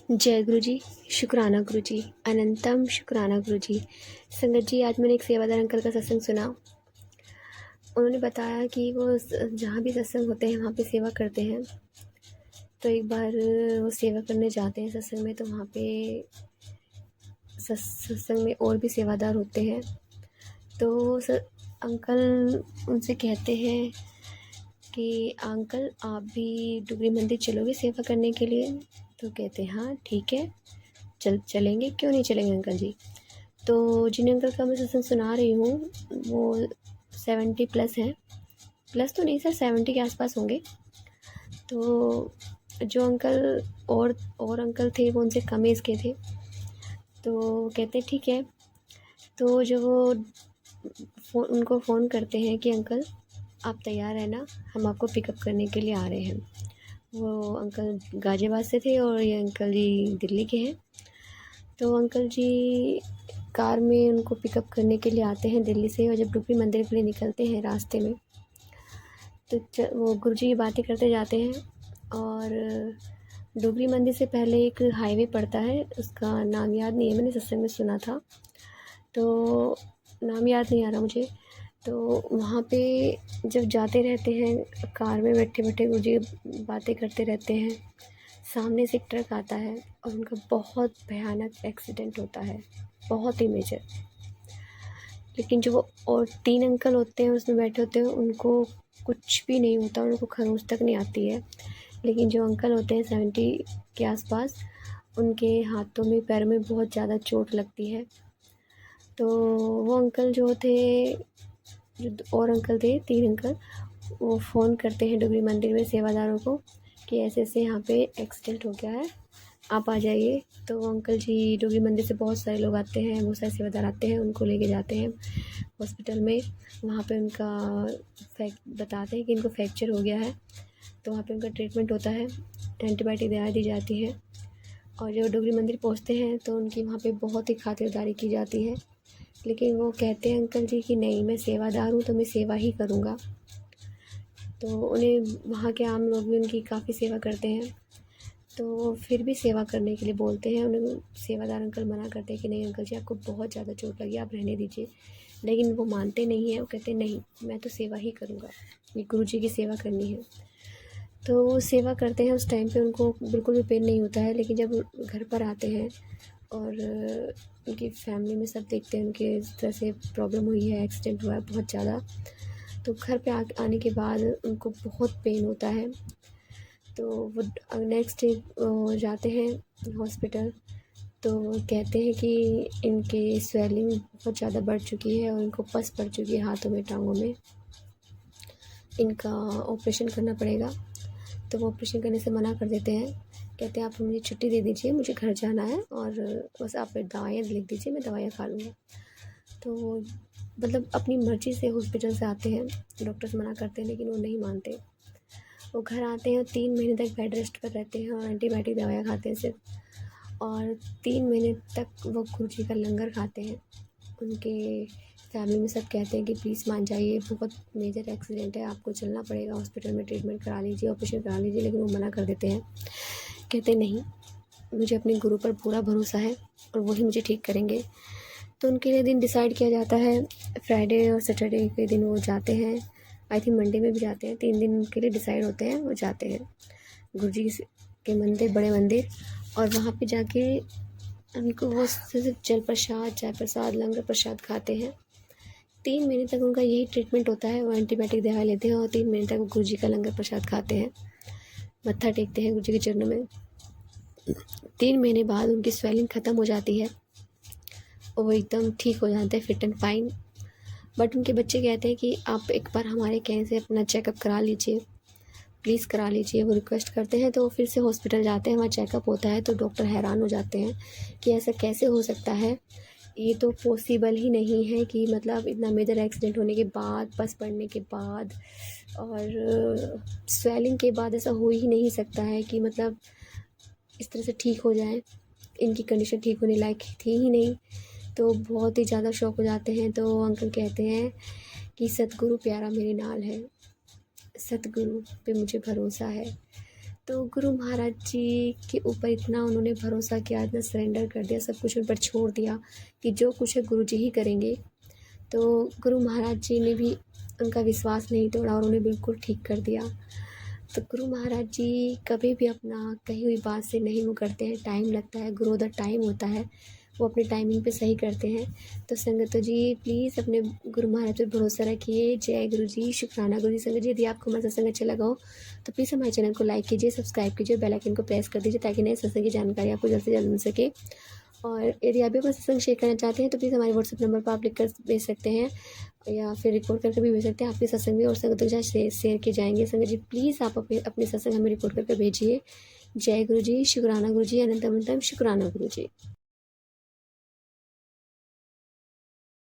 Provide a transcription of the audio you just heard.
जय गुरु जी, शुक्राना गुरु जी, अनंतम शुक्राना गुरु जी। संगत जी, आज मैंने एक सेवादार अंकल का सत्संग सुना। उन्होंने बताया कि वो जहाँ भी सत्संग होते हैं वहाँ पे सेवा करते हैं। तो एक बार वो सेवा करने जाते हैं सत्संग में, तो वहाँ पे सत्संग में और भी सेवादार होते हैं। तो अंकल उनसे कहते हैं कि अंकल आप भी डुगरी मंदिर चलोगे सेवा करने के लिए? तो कहते हैं हाँ ठीक है, चलेंगे, क्यों नहीं चलेंगे अंकल जी। तो जिन अंकल का मैं सत्संग सुना रही हूँ वो 70+ हैं, प्लस तो नहीं सर 70 के आसपास होंगे। तो जो अंकल और अंकल थे वो उनसे कम एज के थे। तो कहते ठीक है। तो जब वो उनको फ़ोन करते हैं कि अंकल आप तैयार है ना, हम आपको पिकअप करने के लिए आ रहे हैं। वो अंकल गाज़ियाबाद से थे और ये अंकल जी दिल्ली के हैं। तो अंकल जी कार में उनको पिकअप करने के लिए आते हैं दिल्ली से, और जब डुगरी मंदिर के लिए निकलते हैं रास्ते में तो वो गुरुजी की बातें करते जाते हैं। और डुगरी मंदिर से पहले एक हाईवे पड़ता है, उसका नाम याद नहीं है, मैंने सत्संग में सुना था तो नाम याद नहीं आ रहा मुझे। तो वहाँ पे जब जाते रहते हैं कार में बैठे बैठे गुरुजी बातें करते रहते हैं, सामने से एक ट्रक आता है और उनका बहुत भयानक एक्सीडेंट होता है, बहुत ही मेजर। लेकिन जो वो और 3 अंकल होते हैं उसमें बैठे होते हैं उनको कुछ भी नहीं होता, उनको खरोंच तक नहीं आती है। लेकिन जो अंकल होते हैं 70 के आसपास, उनके हाथों में पैरों में बहुत ज़्यादा चोट लगती है। तो वो अंकल जो थे, जो और अंकल थे 3 अंकल, वो फ़ोन करते हैं डुगरी मंदिर में सेवादारों को कि ऐसे ऐसे यहाँ पे एक्सीडेंट हो गया है, आप आ जाइए। तो वो अंकल जी डुगरी मंदिर से बहुत सारे लोग आते हैं, बहुत सारे सेवादार आते हैं, उनको लेके जाते हैं हॉस्पिटल में। वहाँ पे उनका बताते हैं कि इनको फ्रैक्चर हो गया है, तो वहाँ पे उनका ट्रीटमेंट होता है, एंटीबायोटिक दवाई दी जाती है। और जब डुगरी मंदिर पहुँचते हैं तो उनकी वहाँ पे बहुत ही खातिरदारी की जाती है। लेकिन वो कहते हैं अंकल जी कि नहीं, मैं सेवादार हूँ तो मैं सेवा ही करूँगा। तो उन्हें वहाँ के आम लोग भी उनकी काफ़ी सेवा करते हैं, तो फिर भी सेवा करने के लिए बोलते हैं। उन्हें सेवादार अंकल मना करते हैं कि नहीं अंकल जी, आपको बहुत ज़्यादा चोट लगी, आप रहने दीजिए। लेकिन वो मानते नहीं हैं, वो कहते हैं नहीं, मैं तो सेवा ही करूँगा, ये गुरु जी की सेवा करनी है। तो वो सेवा करते हैं, उस टाइम पे उनको बिल्कुल भी पेन नहीं होता है। लेकिन जब घर पर आते हैं और उनकी फैमिली में सब देखते हैं उनके इस तरह से प्रॉब्लम हुई है, एक्सीडेंट हुआ है बहुत ज़्यादा, तो घर पे आने के बाद उनको बहुत पेन होता है। तो वो नेक्स्ट डे जाते हैं हॉस्पिटल, तो कहते हैं कि इनके स्वेलिंग बहुत ज़्यादा बढ़ चुकी है और इनको पस पड़ चुकी है हाथों में, टांगों में, इनका ऑपरेशन करना पड़ेगा। तो वो ऑपरेशन करने से मना कर देते हैं, कहते हैं आप मुझे छुट्टी दे दीजिए, मुझे घर जाना है और बस आप दवाइयाँ लिख दीजिए, मैं दवाइयाँ खा लूँगा। तो मतलब अपनी मर्ज़ी से हॉस्पिटल से आते हैं, डॉक्टर्स मना करते हैं लेकिन वो नहीं मानते। वो घर आते हैं, 3 महीने तक बेड रेस्ट पर रहते हैं और एंटीबायोटिक दवाइयाँ खाते हैं सिर्फ। और 3 महीने तक वो गुरु जी का लंगर खाते हैं। उनके फैमिली में सब कहते हैं कि प्लीज़ मान जाइए, बहुत मेजर एक्सीडेंट है, आपको चलना पड़ेगा हॉस्पिटल में, ट्रीटमेंट करा लीजिए, ऑपरेशन करा लीजिए। लेकिन वो मना कर देते हैं, कहते नहीं, मुझे अपने गुरु पर पूरा भरोसा है और वही मुझे ठीक करेंगे। तो उनके लिए दिन डिसाइड किया जाता है, फ्राइडे और सैटरडे के दिन वो जाते हैं, आई थिंक मंडे में भी जाते हैं, 3 दिन के लिए डिसाइड होते हैं, वो जाते हैं गुरुजी के मंदिर, बड़े मंदिर। और वहाँ पे जाके उनको वो सिर्फ जल प्रसाद, चाय प्रसाद, लंगर प्रसाद खाते हैं। 3 महीने तक उनका यही ट्रीटमेंट होता है, वो एंटीबायोटिक दवाई लेते हैं और 3 महीने तक वो गुरुजी का लंगर प्रसाद खाते हैं, मत्था टेकते हैं गुरुजी के चरणों में। 3 महीने बाद उनकी स्वेलिंग ख़त्म हो जाती है और वो एकदम ठीक हो जाते हैं, फिट एंड फाइन। बट उनके बच्चे कहते हैं कि आप एक बार हमारे कहने से अपना चेकअप करा लीजिए, प्लीज़ करा लीजिए। वो रिक्वेस्ट करते हैं, तो वो फिर से हॉस्पिटल जाते हैं, वहाँ चेकअप होता है। तो डॉक्टर हैरान हो जाते हैं कि ऐसा कैसे हो सकता है, ये तो पॉसिबल ही नहीं है कि मतलब इतना मेजर एक्सीडेंट होने के बाद, बस पड़ने के बाद और स्वेलिंग के बाद ऐसा हो ही नहीं सकता है कि मतलब इस तरह से ठीक हो जाए। इनकी कंडीशन ठीक होने लायक थी ही नहीं। तो बहुत ही ज़्यादा शॉक हो जाते हैं। तो अंकल कहते हैं कि सतगुरु प्यारा मेरे नाल है, सतगुरु पे मुझे भरोसा है। तो गुरु महाराज जी के ऊपर इतना उन्होंने भरोसा किया, इतना सरेंडर कर दिया, सब कुछ उन पर छोड़ दिया कि जो कुछ है गुरु जी ही करेंगे। तो गुरु महाराज जी ने भी उनका विश्वास नहीं तोड़ा और उन्हें बिल्कुल ठीक कर दिया। तो गुरु महाराज जी कभी भी अपना कही हुई बात से नहीं मुकरते हैं, टाइम लगता है, गुरु द टाइम होता है, वो अपने टाइमिंग पे सही करते हैं। तो संगत जी प्लीज़ अपने गुरु महाराज पर भरोसा रखिए। जय गुरु जी, शुक्राना गुरु जी। संगत जी यदि आपको हमारा सत्संग अच्छा लगा हो तो प्लीज़ हमारे चैनल को लाइक कीजिए, सब्सक्राइब कीजिए, बेल आइकन को प्रेस कर दीजिए ताकि नए सत्संग की जानकारी आपको जल्द से जल्द मिल सके। और यदि आप भी अपना सत्संग शेयर करना चाहते हैं तो प्लीज़ हमारे व्हाट्सएप नंबर पर आप लिख कर भेज सकते हैं या फिर रिकॉर्ड करके भी भेज सकते हैं। आपके सत्संग भी और संगतों के साथ शेयर किए जाएंगे। संगत जी प्लीज़ आप अपने सत्संग हमें रिकॉर्ड करके भेजिए। जय गुरु जी, शुक्राना गुरु जी, अनंतम अनंतम शुक्राना गुरु जी।